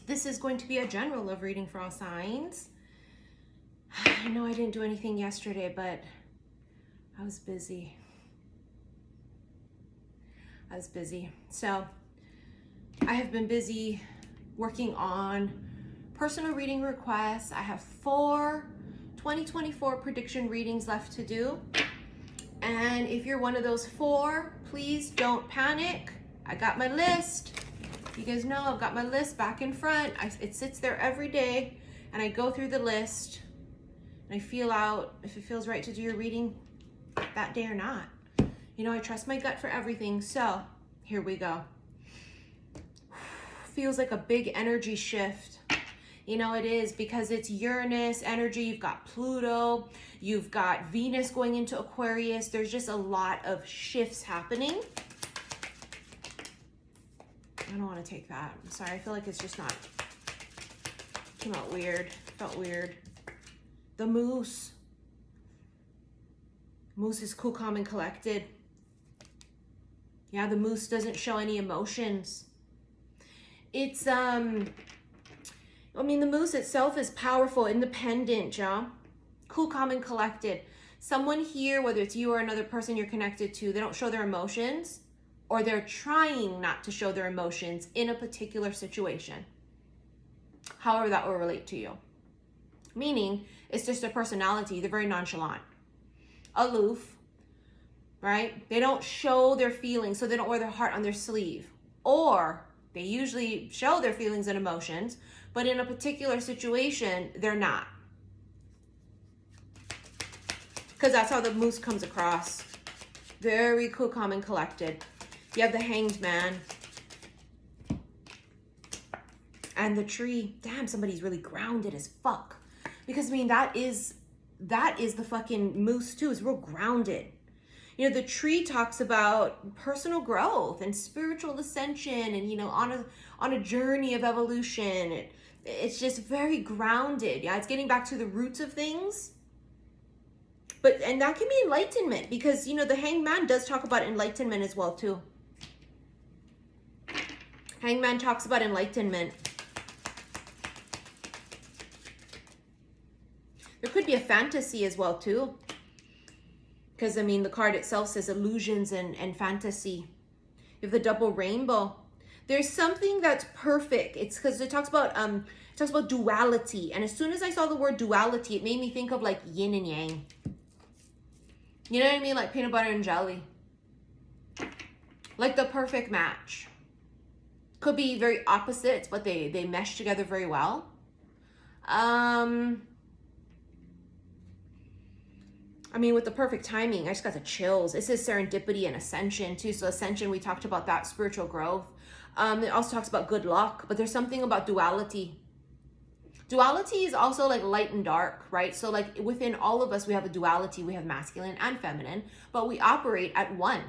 This is going to be a general love reading for all signs. I know I didn't do anything yesterday, but I was busy. So I have been busy working on personal reading requests. I have 4 2024 prediction readings left to do. And if you're one of those 4, please don't panic. I got my list. You guys know I've got my list back in front. It sits there every day, and I go through the list and I feel out if it feels right to do your reading that day or not. You know, I trust my gut for everything. So here we go. Feels like a big energy shift. You know, it is, because it's Uranus energy. You've got Pluto, you've got Venus going into Aquarius. There's just a lot of shifts happening. I don't want to take that. I'm sorry. I feel like it's just not, came out weird. Felt weird. The moose. Moose is cool, calm, and collected. Yeah, the moose doesn't show any emotions. It's, I mean, the moose itself is powerful, independent, yeah? Cool, calm, and collected. Someone here, whether it's you or another person you're connected to, they don't show their emotions, or they're trying not to show their emotions in a particular situation. However that will relate to you. Meaning, it's just a personality. They're very nonchalant, aloof, right? They don't show their feelings, so they don't wear their heart on their sleeve. Or they usually show their feelings and emotions, but in a particular situation, they're not. Because that's how the moose comes across. Very cool, calm, and collected. You have the Hanged Man. And the tree. Damn, somebody's really grounded as fuck. Because, I mean, that is the fucking moose, too. It's real grounded. You know, the tree talks about personal growth and spiritual ascension and, you know, on a journey of evolution. It's just very grounded. Yeah, it's getting back to the roots of things. And that can be enlightenment, because, you know, the Hanged Man does talk about enlightenment as well, too. Hanged Man talks about enlightenment. There could be a fantasy as well, too. Because, I mean, the card itself says illusions and fantasy. You have the double rainbow. There's something that's perfect. It's because it talks about duality. And as soon as I saw the word duality, it made me think of like yin and yang. You know what I mean? Like peanut butter and jelly. Like the perfect match. Could be very opposites, but they mesh together very well. I mean, with the perfect timing, I just got the chills. It says serendipity and ascension too. So ascension, we talked about that, spiritual growth. It also talks about good luck, but there's something about duality. Duality is also like light and dark, right? So like within all of us, we have a duality. We have masculine and feminine, but we operate at one.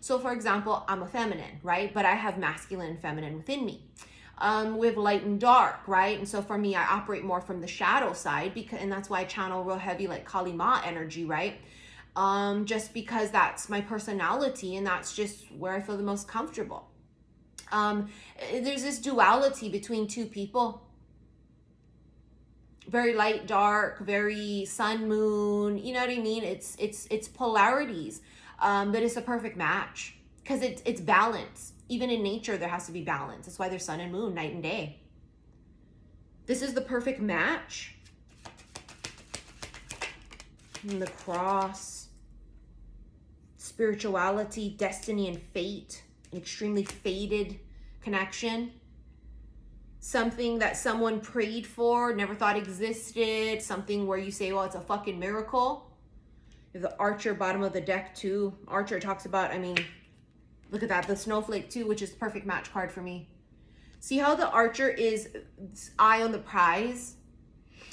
So for example, I'm a feminine, right? But I have masculine and feminine within me. We have light and dark, right? And so for me, I operate more from the shadow side, and that's why I channel real heavy like Kali Ma energy, right? Just because that's my personality and that's just where I feel the most comfortable. There's this duality between two people. Very light, dark, very sun, moon, you know what I mean? It's polarities, but it's a perfect match because it's balance. Even in nature, there has to be balance. That's why there's sun and moon, night and day. This is the perfect match. And the cross. Spirituality, destiny, and fate. An extremely fated connection. Something that someone prayed for, never thought existed. Something where you say, well, it's a fucking miracle. You have the Archer, bottom of the deck, too. Archer talks about, I mean... Look at that, the snowflake too, which is the perfect match card for me. See how the Archer is eye on the prize,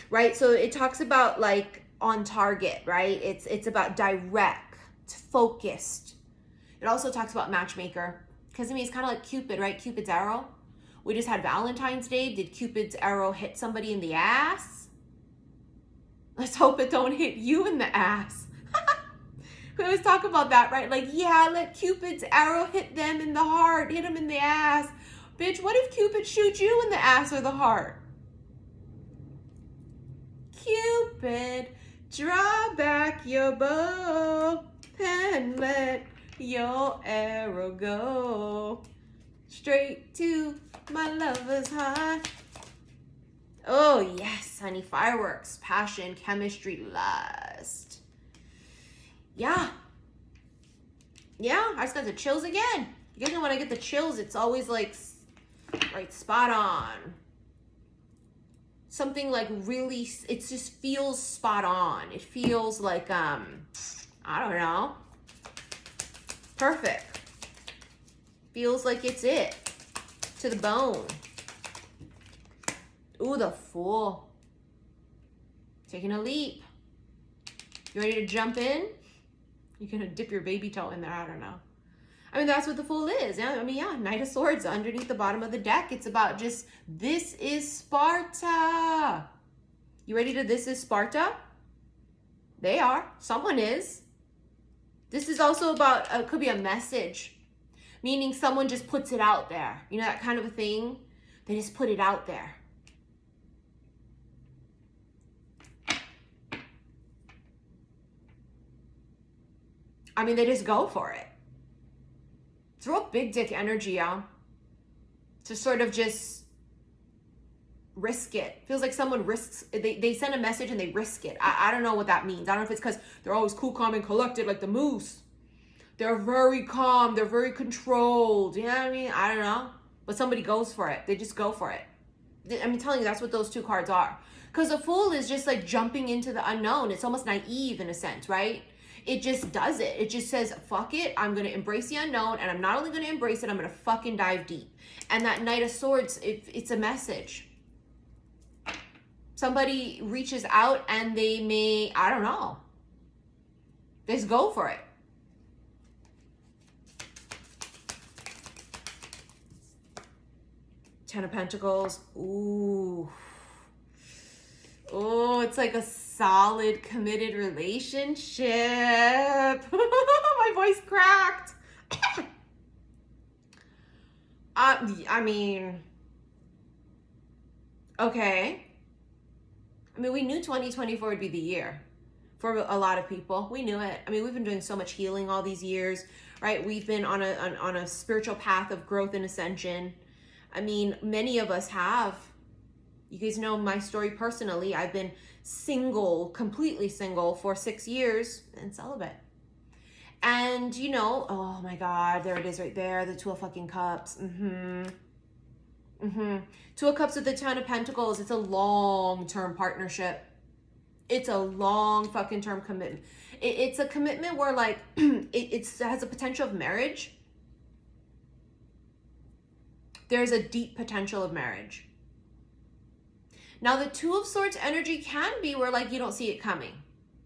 right? So it talks about like on target, right? It's about direct, focused. It also talks about matchmaker, because I mean, it's kind of like Cupid, right? Cupid's arrow. We just had Valentine's Day. Did Cupid's arrow hit somebody in the ass? Let's hope it don't hit you in the ass. We always talk about that, right? Like, yeah, let Cupid's arrow hit them in the heart, hit them in the ass. Bitch, what if Cupid shoots you in the ass or the heart? Cupid, draw back your bow and let your arrow go straight to my lover's heart. Oh, yes, honey. Fireworks, passion, chemistry, lust. Yeah. Yeah, I just got the chills again. You guys know when I get the chills, it's always like right spot on. Something like really, it just feels spot on. It feels like, I don't know, perfect. Feels like it's it to the bone. Ooh, the Fool. Taking a leap. You ready to jump in? You're gonna dip your baby toe in there, I don't know. I mean, that's what the Fool is. Yeah, I mean, yeah, Knight of Swords underneath the bottom of the deck. It's about just, this is Sparta. You ready to this is Sparta? They are. Someone is. This is also about, could be a message. Meaning someone just puts it out there. You know, that kind of a thing? They just put it out there. I mean, they just go for it. It's real big dick energy, y'all. To sort of just risk it. Feels like someone risks, they send a message and they risk it. I don't know what that means. I don't know if it's because they're always cool, calm, and collected like the moose. They're very calm. They're very controlled. You know what I mean? I don't know. But somebody goes for it. They just go for it. I'm telling you, that's what those two cards are. Because the Fool is just like jumping into the unknown. It's almost naive in a sense, right? It just does it. It just says, fuck it. I'm going to embrace the unknown. And I'm not only going to embrace it, I'm going to fucking dive deep. And that Knight of Swords, it's a message. Somebody reaches out and they may, I don't know. They just go for it. Ten of Pentacles. Ooh. Oh, it's like a solid, committed relationship. My voice cracked. I mean, okay. I mean, we knew 2024 would be the year for a lot of people. We knew it. I mean, we've been doing so much healing all these years, right? We've been on a spiritual path of growth and ascension. I mean, many of us have. You guys know my story personally. I've been single, completely single for 6 years and celibate. And, you know, oh my God, there it is right there. The Two of fucking Cups. Two of Cups with the Ten of Pentacles. It's a long-term partnership. It's a long fucking term commitment. It's a commitment where like, it has a potential of marriage. There's a deep potential of marriage. Now, the Two of Swords energy can be where like you don't see it coming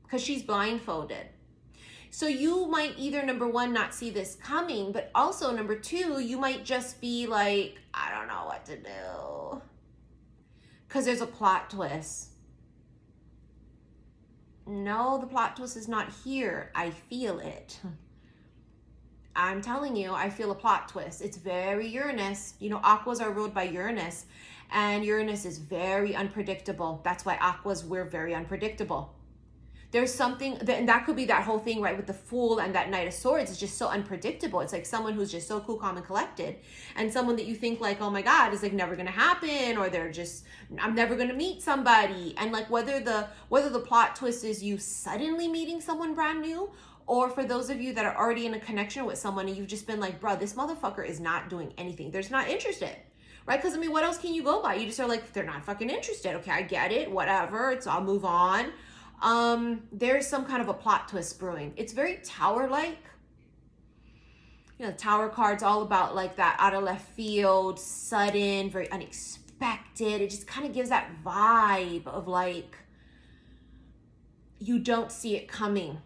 because she's blindfolded. So you might either, number one, not see this coming, but also number two, you might just be like, I don't know what to do. Because there's a plot twist. No, the plot twist is not here. I feel it. I'm telling you, I feel a plot twist. It's very Uranus. You know, Aquas are ruled by Uranus. And Uranus is very unpredictable. That's why Aquas, we're very unpredictable. There's something, and that could be that whole thing, right, with the Fool and that Knight of Swords. It's just so unpredictable. It's like someone who's just so cool, calm, and collected. And someone that you think like, oh my God, is like never going to happen. Or they're just, I'm never going to meet somebody. And like whether the plot twist is you suddenly meeting someone brand new, or for those of you that are already in a connection with someone and you've just been like, bro, this motherfucker is not doing anything. They're just not interested. Right? Because, I mean, what else can you go by? You just are like, they're not fucking interested. Okay, I get it. Whatever. I'll move on. There's some kind of a plot twist brewing. It's very Tower-like. You know, the Tower card's all about like that out of left field, sudden, very unexpected. It just kind of gives that vibe of like, you don't see it coming.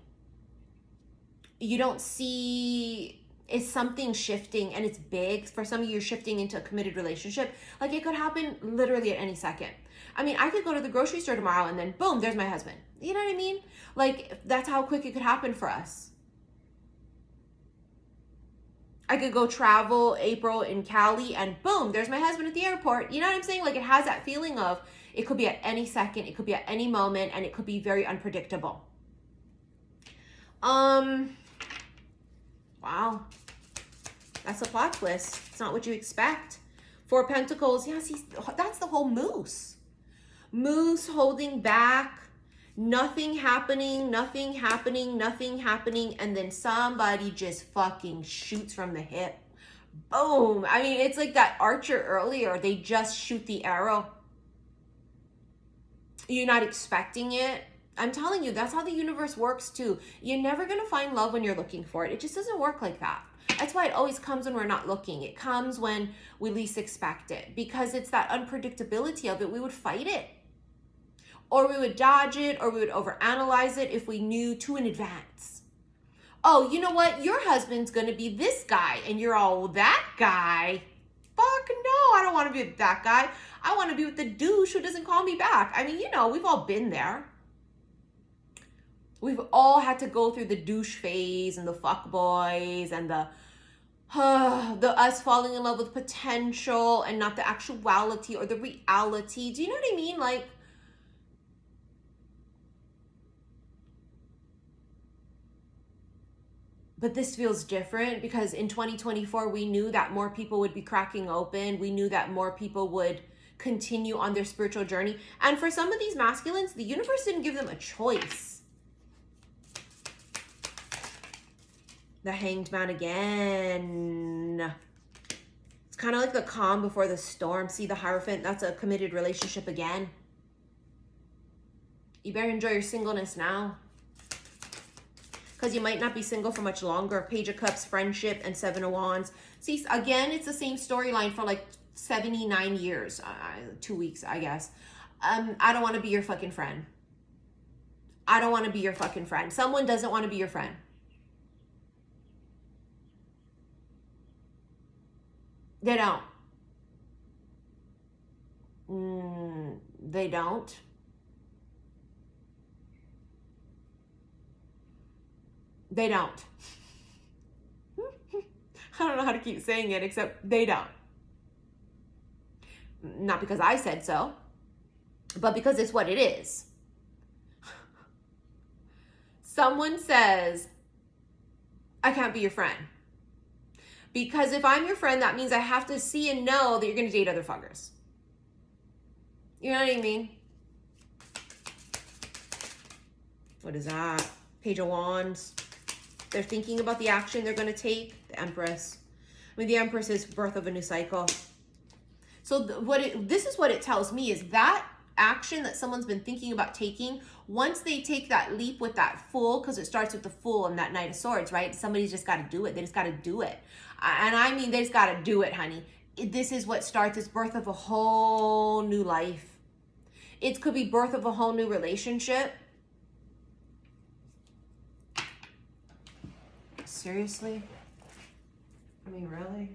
You don't see... Is something shifting and it's big. For some of you, you're shifting into a committed relationship. Like it could happen literally at any second. I mean, I could go to the grocery store tomorrow and then boom, there's my husband. You know what I mean? Like that's how quick it could happen for us. I could go travel April in Cali and boom, there's my husband at the airport. You know what I'm saying? Like, it has that feeling of it could be at any second, it could be at any moment, and it could be very unpredictable. Wow. That's a plot twist. It's not what you expect. Four Pentacles. Yeah, see, that's the whole moose. Moose holding back. Nothing happening, nothing happening, nothing happening. And then somebody just fucking shoots from the hip. Boom. I mean, it's like that archer earlier. They just shoot the arrow. You're not expecting it. I'm telling you, that's how the universe works too. You're never going to find love when you're looking for it. It just doesn't work like that. That's why it always comes when we're not looking. It comes when we least expect it, because it's that unpredictability of it. We would fight it, or we would dodge it, or we would overanalyze it if we knew too in advance. Oh, you know what? Your husband's going to be this guy, and you're all, that guy? Fuck no, I don't want to be with that guy. I want to be with the douche who doesn't call me back. I mean, you know, we've all been there. We've all had to go through the douche phase and the fuck boys and the us falling in love with potential and not the actuality or the reality. Do you know what I mean? Like, but this feels different because in 2024, we knew that more people would be cracking open. We knew that more people would continue on their spiritual journey. And for some of these masculines, the universe didn't give them a choice. The Hanged Man again. It's kind of like the calm before the storm. See, the Hierophant, that's a committed relationship again. You better enjoy your singleness now, because you might not be single for much longer. Page of Cups, friendship, and Seven of Wands. See, again, it's the same storyline for like 79 years. 2 weeks, I guess. I don't want to be your fucking friend. I don't want to be your fucking friend. Someone doesn't want to be your friend. They don't. They don't. They don't. I don't know how to keep saying it except they don't. Not because I said so, but because it's what it is. Someone says, I can't be your friend. Because if I'm your friend, that means I have to see and know that you're going to date other fuckers. You know what I mean? What is that? Page of Wands. They're thinking about the action they're going to take. The Empress. I mean, the Empress is birth of a new cycle. So this is what it tells me, is that action that someone's been thinking about taking, once they take that leap with that Fool, because it starts with the Fool and that Knight of Swords, right? Somebody's just got to do it. They just got to do it. And I mean, they just got to do it, honey. This is what starts. It's birth of a whole new life. It could be birth of a whole new relationship. Seriously? I mean, really?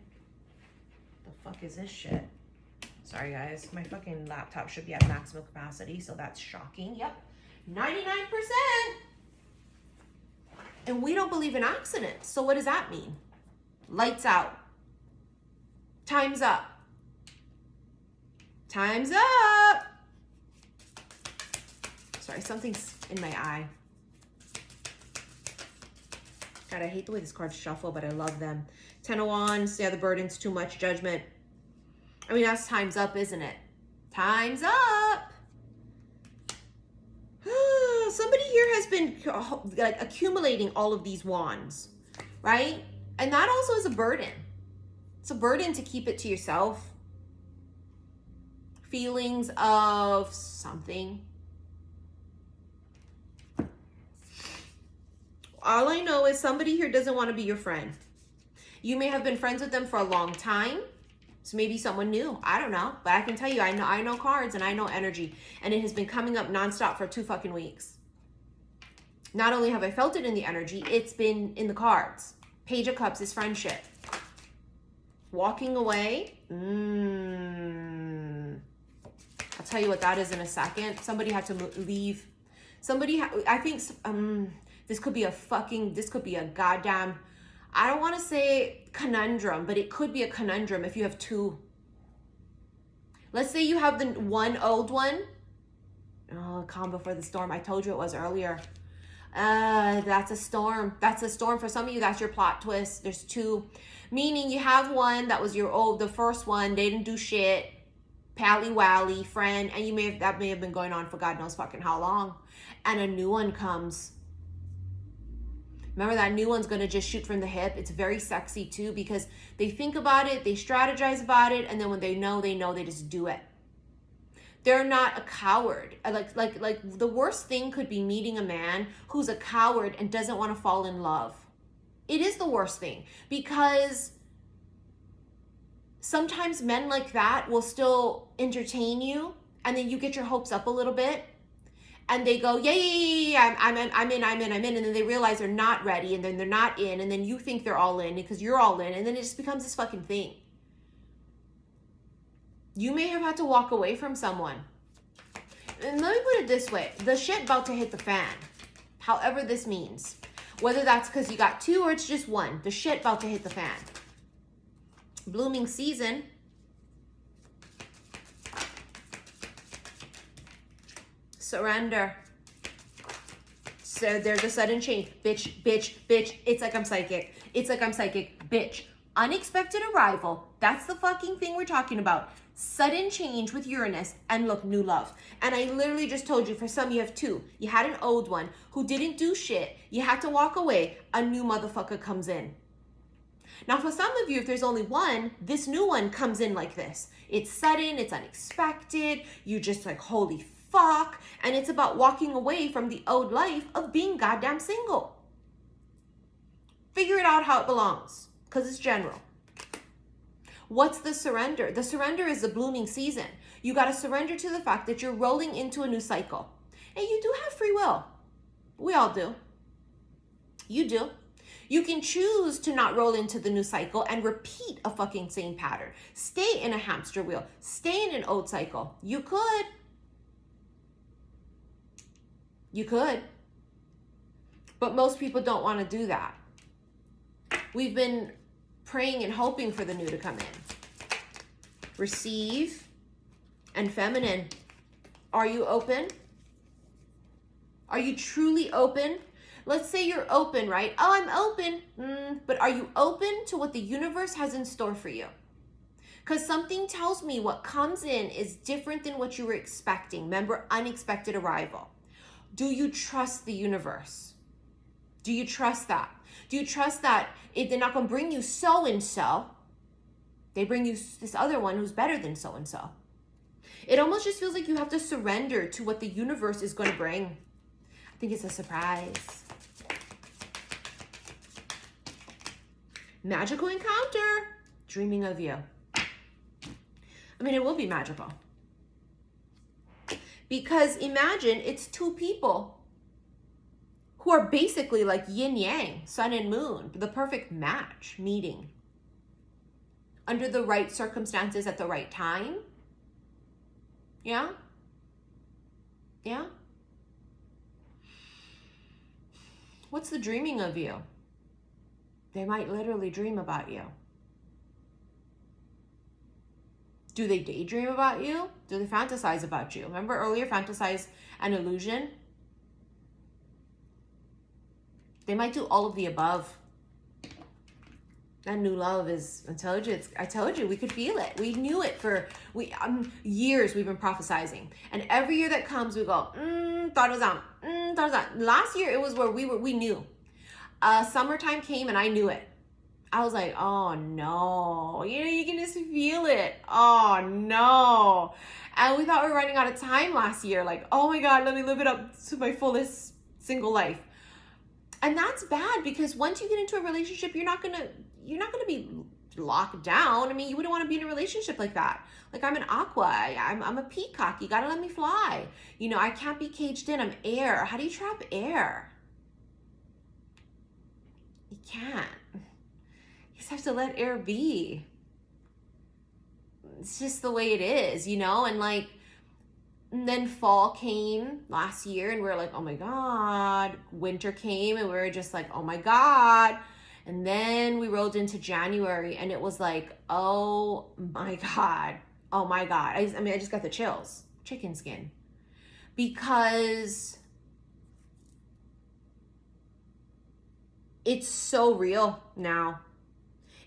The fuck is this shit? Sorry, guys. My fucking laptop should be at maximum capacity, so that's shocking. Yep. 99%. And we don't believe in accidents. So what does that mean? Lights out. Time's up. Time's up. Sorry, something's in my eye. God, I hate the way these cards shuffle, but I love them. Ten of Wands. Yeah, the burden's too much. Judgment. I mean, that's time's up, isn't it? Time's up. Somebody here has been like accumulating all of these wands, right? And that also is a burden. It's a burden to keep it to yourself. Feelings of something. All I know is somebody here doesn't want to be your friend. You may have been friends with them for a long time. So maybe someone new. I don't know. But I can tell you, I know cards and I know energy. And it has been coming up nonstop for 2 fucking weeks. Not only have I felt it in the energy, it's been in the cards. Page of Cups is friendship. Walking away. I'll tell you what that is in a second. Somebody had to leave. I think this could be a goddamn I don't want to say conundrum, but it could be a conundrum if you have two. Let's say you have the one old one. Oh, calm before the storm. I told you it was earlier. That's a storm. That's a storm. For some of you, that's your plot twist. There's two. Meaning you have one that was your the first one. They didn't do shit. Pally wally friend. And that may have been going on for God knows fucking how long. And a new one comes. Remember, that new one's going to just shoot from the hip. It's very sexy too, because they think about it, they strategize about it, and then when they know, they just do it. They're not a coward. Like the worst thing could be meeting a man who's a coward and doesn't want to fall in love. It is the worst thing, because sometimes men like that will still entertain you, and then you get your hopes up a little bit. And they go, yeah, I'm in. And then they realize they're not ready, and then they're not in. And then you think they're all in because you're all in. And then it just becomes this fucking thing. You may have had to walk away from someone. And let me put it this way. The shit about to hit the fan. However this means. Whether that's because you got two or it's just one. The shit about to hit the fan. Blooming season. Surrender. So there's a sudden change. Bitch. It's like I'm psychic. Bitch. Unexpected arrival. That's the fucking thing we're talking about. Sudden change with Uranus, and look, new love. And I literally just told you, for some you have two. You had an old one who didn't do shit. You had to walk away. A new motherfucker comes in. Now for some of you, if there's only one, this new one comes in like this. It's sudden, it's unexpected. You just like, holy fuck. And it's about walking away from the old life of being goddamn single. Figure it out how it belongs, because it's general. What's the surrender? The surrender is the blooming season. You got to surrender to the fact that you're rolling into a new cycle. And you do have free will. We all do. You do. You can choose to not roll into the new cycle and repeat a fucking same pattern. Stay in a hamster wheel. Stay in an old cycle. You could. You could. But most people don't want to do that. We've been praying and hoping for the new to come in. Receive and feminine. Are you open? Are you truly open? Let's say you're open, right? Oh, I'm open. But are you open to what the universe has in store for you? Because something tells me what comes in is different than what you were expecting. Remember, unexpected arrival. Do you trust the universe? Do you trust that? Do you trust that if they're not going to bring you so-and-so, they bring you this other one who's better than so-and-so? It almost just feels like you have to surrender to what the universe is going to bring. I think it's a surprise. Magical encounter. Dreaming of you. I mean, it will be magical. Because imagine it's two people who are basically like yin yang, sun and moon, the perfect match, meeting under the right circumstances at the right time. Yeah? Yeah? What's the dreaming of you? They might literally dream about you. Do they daydream about you? Do they fantasize about you? Remember earlier, fantasize and illusion? They might do all of the above. That new love is, I told you, we could feel it. We knew it for years. We've been prophesizing. And every year that comes, we go, thought it was on, thought it was on. Last year, it was where we knew. Summertime came and I knew it. I was like, oh no, you can just feel it. Oh no. And we thought we were running out of time last year. Like, oh my God, let me live it up to my fullest single life. And that's bad, because once you get into a relationship, you're not gonna be locked down. I mean, you wouldn't want to be in a relationship like that. Like, I'm an aqua, I'm a peacock. You gotta let me fly. I can't be caged in. I'm air. How do you trap air? You can't. You just have to let air be. It's just the way it is, and then fall came last year and we were like, oh my God. Winter came and we were just like, oh my God. And then we rolled into January and it was like, oh my God. Oh my God. I mean, I just got the chills. Chicken skin. Because it's so real now.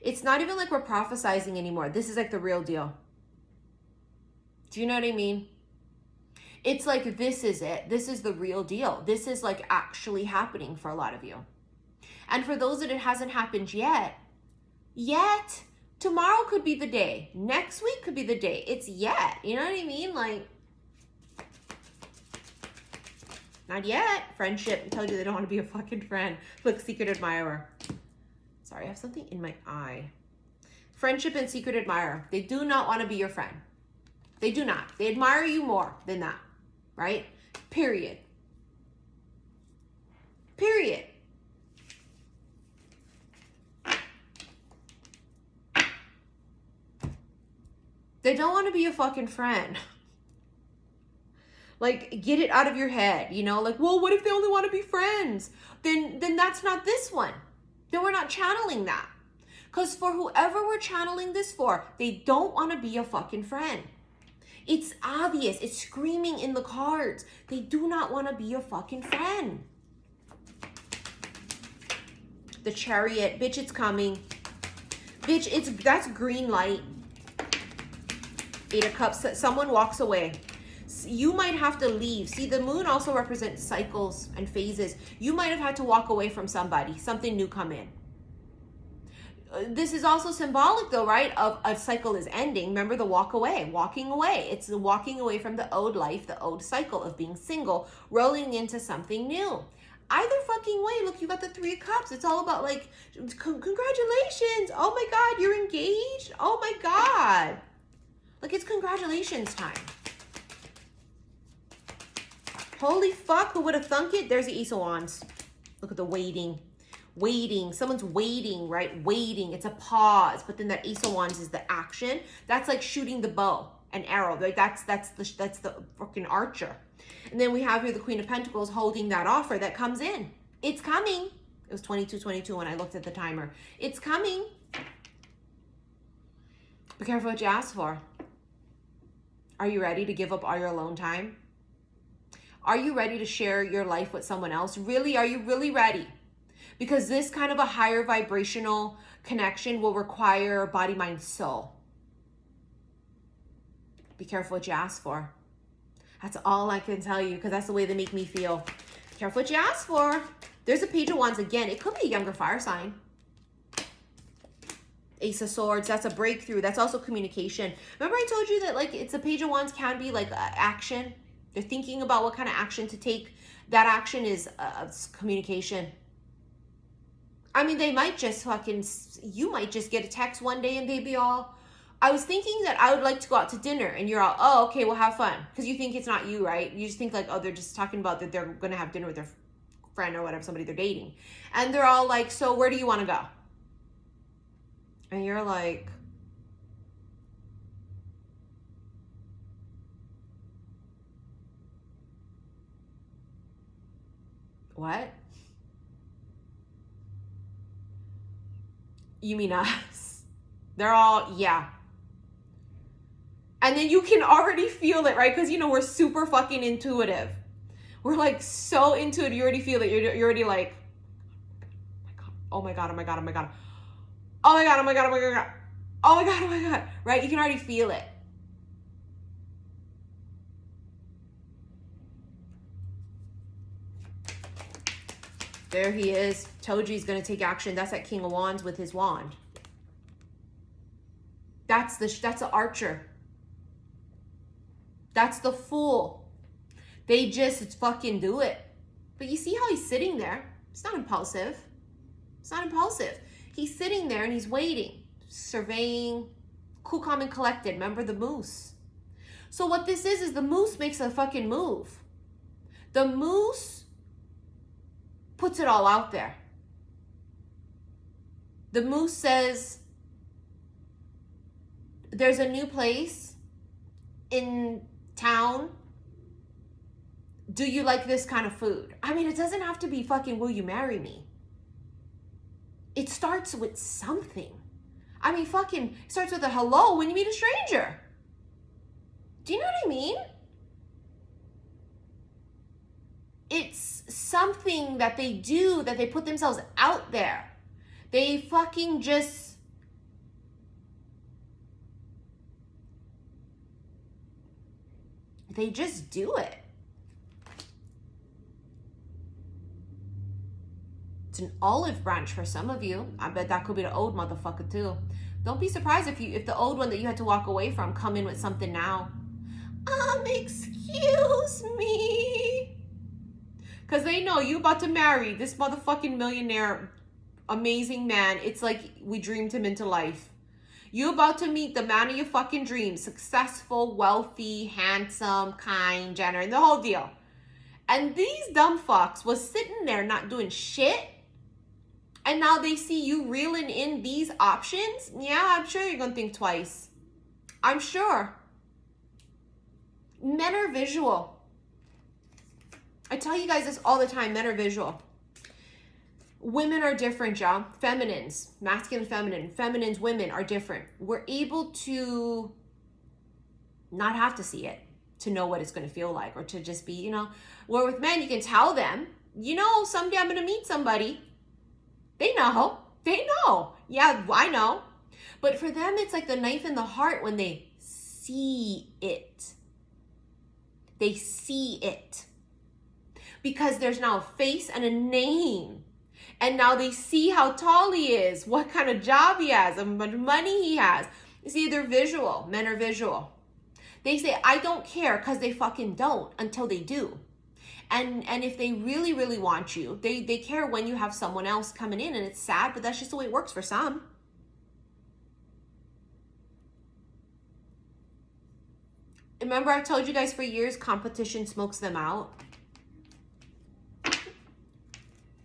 It's not even like we're prophesizing anymore. This is like the real deal. Do you know what I mean? It's like, this is it. This is the real deal. This is like actually happening for a lot of you. And for those that it hasn't happened yet, tomorrow could be the day. Next week could be the day. It's yet. You know what I mean? Like, not yet. Friendship. I told you they don't want to be a fucking friend. Look, secret admirer. Sorry, I have something in my eye. Friendship and secret admirer. They do not want to be your friend. They do not. They admire you more than that. Right? Period. Period. They don't want to be a fucking friend. Like, get it out of your head, you know? Like, well, what if they only want to be friends? Then that's not this one. Then we're not channeling that. Because for whoever we're channeling this for, they don't want to be a fucking friend. It's obvious. It's screaming in the cards. They do not want to be a fucking friend. The Chariot. Bitch, it's coming. Bitch, that's green light. 8 of Cups. Someone walks away. You might have to leave. See, the moon also represents cycles and phases. You might have had to walk away from somebody. Something new come in. This is also symbolic though, right? Of a cycle is ending. Remember the walking away. It's the walking away from the old life, the old cycle of being single, rolling into something new. Either fucking way. Look, you got the 3 of Cups. It's all about like, congratulations. Oh my God, you're engaged. Oh my God. Like, it's congratulations time. Holy fuck, who would have thunk it? There's the Ace of Wands. Look at the waiting. Waiting. Someone's waiting, right? Waiting. It's a pause. But then that Ace of Wands is the action. That's like shooting the bow, an arrow. Like that's the freaking archer. And then we have here the Queen of Pentacles holding that offer that comes in. It's coming. It was 22:22 when I looked at the timer. It's coming. Be careful what you ask for. Are you ready to give up all your alone time? Are you ready to share your life with someone else? Really, are you really ready? Because this kind of a higher vibrational connection will require body, mind, soul. Be careful what you ask for. That's all I can tell you, because that's the way they make me feel. Be careful what you ask for. There's a Page of Wands again. It could be a younger fire sign. Ace of Swords, that's a breakthrough. That's also communication. Remember I told you that like it's a Page of Wands can be like action. They're thinking about what kind of action to take. That action is communication. I mean, they might just you might just get a text one day and they be all, I was thinking that I would like to go out to dinner. And you're all, oh, okay, well, have fun. Because you think it's not you, right? You just think like, oh, they're just talking about that they're going to have dinner with their friend or whatever, somebody they're dating. And they're all like, so where do you want to go? And you're like, what? You mean us? They're all, yeah. And then you can already feel it, right? Because, you know, we're super fucking intuitive. We're like so intuitive. You already feel it. You're already like, oh my God, oh my God, oh my God. Oh my God, oh my God, oh my God. Oh my God, oh my God. Right? You can already feel it. There he is. Told you he's going to take action. That's that King of Wands with his wand. That's the archer. That's the Fool. They just fucking do it. But you see how he's sitting there? It's not impulsive. It's not impulsive. He's sitting there and he's waiting, surveying, cool, calm, and collected. Remember the moose. So what this is the moose makes a fucking move. The moose puts it all out there. The moose says, there's a new place in town. Do you like this kind of food? I mean, it doesn't have to be fucking will you marry me? It starts with something. I mean, fucking starts with a hello when you meet a stranger. Do you know what I mean? It's something that they do, that they put themselves out there. They fucking just... They just do it. It's an olive branch for some of you. I bet that could be the old motherfucker too. Don't be surprised if the old one that you had to walk away from come in with something now. Excuse me. Because they know you about to marry this motherfucking millionaire, amazing man. It's like we dreamed him into life. You about to meet the man of your fucking dreams. Successful, wealthy, handsome, kind, generous, the whole deal. And these dumb fucks was sitting there not doing shit. And now they see you reeling in these options. Yeah, I'm sure you're going to think twice. I'm sure. Men are visual. I tell you guys this all the time. Men are visual. Women are different, y'all. Feminines, masculine, feminine. Feminines, women are different. We're able to not have to see it to know what it's going to feel like, or to just be, you know. Where with men, you can tell them, you know, someday I'm going to meet somebody. They know. They know. Yeah, I know. But for them, it's like the knife in the heart when they see it. They see it. Because there's now a face and a name. And now they see how tall he is, what kind of job he has, how much money he has. You see, they're visual. Men are visual. They say, I don't care, because they fucking don't until they do. And if they really, really want you, they care when you have someone else coming in. And it's sad, but that's just the way it works for some. Remember I told you guys for years, competition smokes them out?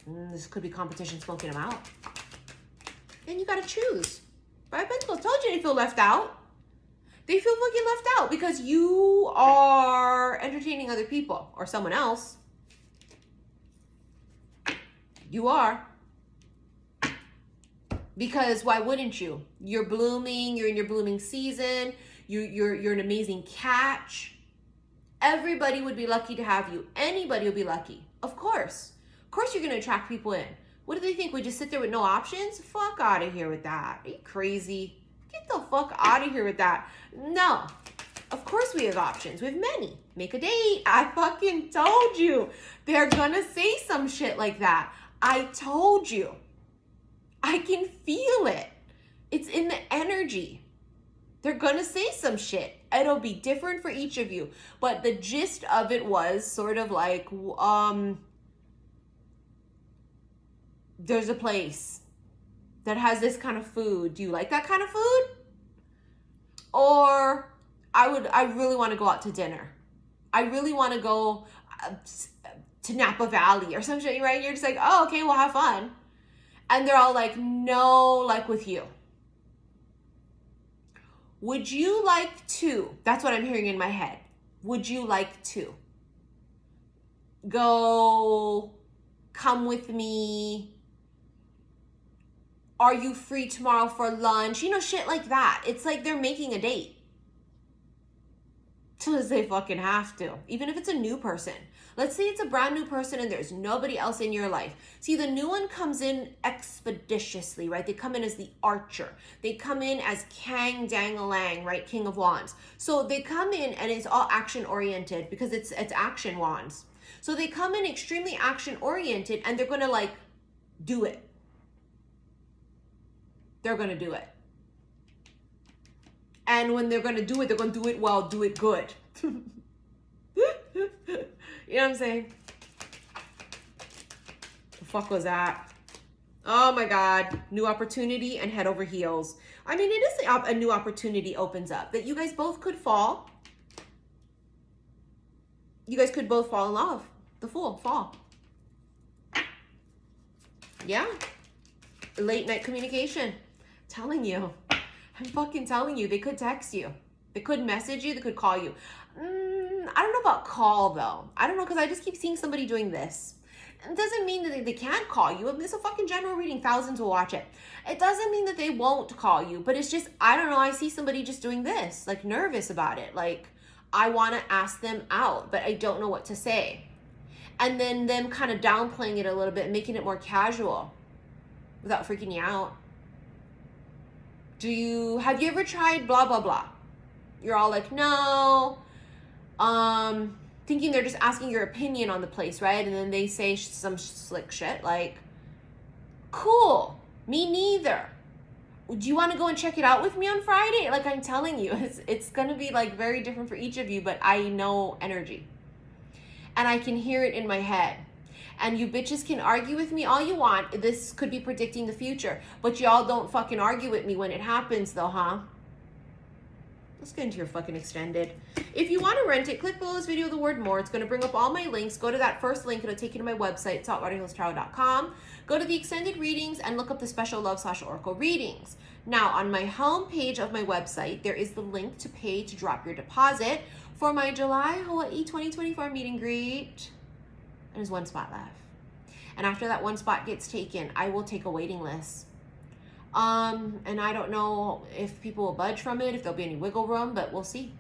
This could be competition smoking them out. Then you got to choose. Five Pentacles told you they feel left out. They feel fucking left out because you are entertaining other people or someone else. You are. Because why wouldn't you? You're blooming. You're in your blooming season. You're an amazing catch. Everybody would be lucky to have you. Anybody would be lucky. Of course. Of course you're going to attract people in. What do they think? We just sit there with no options? Fuck out of here with that. Are you crazy? Get the fuck out of here with that. No. Of course we have options. We have many. Make a date. I fucking told you. They're going to say some shit like that. I told you. I can feel it. It's in the energy. They're going to say some shit. It'll be different for each of you. But the gist of it was sort of like, there's a place that has this kind of food. Do you like that kind of food? Or I really want to go out to dinner. I really want to go to Napa Valley or some shit, right? You're just like, oh, okay, we'll have fun. And they're all like, no, like with you. Would you like to? That's what I'm hearing in my head. Would you like to go, come with me? Are you free tomorrow for lunch? You know, shit like that. It's like they're making a date. Because they fucking have to. Even if it's a new person. Let's say it's a brand new person and there's nobody else in your life. See, the new one comes in expeditiously, right? They come in as the archer. They come in as Kang Dang-a-lang, right? King of Wands. So they come in and it's all action oriented because it's action wands. So they come in extremely action oriented and they're going to like do it. They're going to do it. And when they're going to do it, they're going to do it well, do it good. You know what I'm saying? The fuck was that? Oh my God. New opportunity and head over heels. I mean, it is a new opportunity opens up that you guys both could fall. You guys could both fall in love. The Fool, fall. Yeah. Late night communication. Telling you. I'm fucking telling you. They could text you. They could message you. They could call you. I don't know about call though. I don't know because I just keep seeing somebody doing this. It doesn't mean that they can't call you. It's a fucking general reading. Thousands will watch it. It doesn't mean that they won't call you, but it's just, I don't know. I see somebody just doing this, like nervous about it. Like, I want to ask them out, but I don't know what to say. And then them kind of downplaying it a little bit and making it more casual without freaking you out. Have you ever tried blah, blah, blah? You're all like, no. Thinking they're just asking your opinion on the place, right? And then they say some slick shit like, cool, me neither. Do you want to go and check it out with me on Friday? Like, I'm telling you, it's going to be like very different for each of you, but I know energy. And I can hear it in my head. And you bitches can argue with me all you want. This could be predicting the future. But y'all don't fucking argue with me when it happens though, huh? Let's get into your fucking extended. If you want to rent it, click below this video the word more. It's going to bring up all my links. Go to that first link. It'll take you to my website, saltwaterhillstarot.com. Go to the extended readings and look up the special love/oracle readings. Now, on my home page of my website, there is the link to pay to drop your deposit for my July Hawaii 2024 meet and greet. There's one spot left. And after that one spot gets taken, I will take a waiting list. And I don't know if people will budge from it, if there'll be any wiggle room, but we'll see.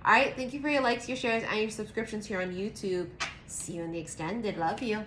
All right. Thank you for your likes, your shares, and your subscriptions here on YouTube. See you in the extended. Love you.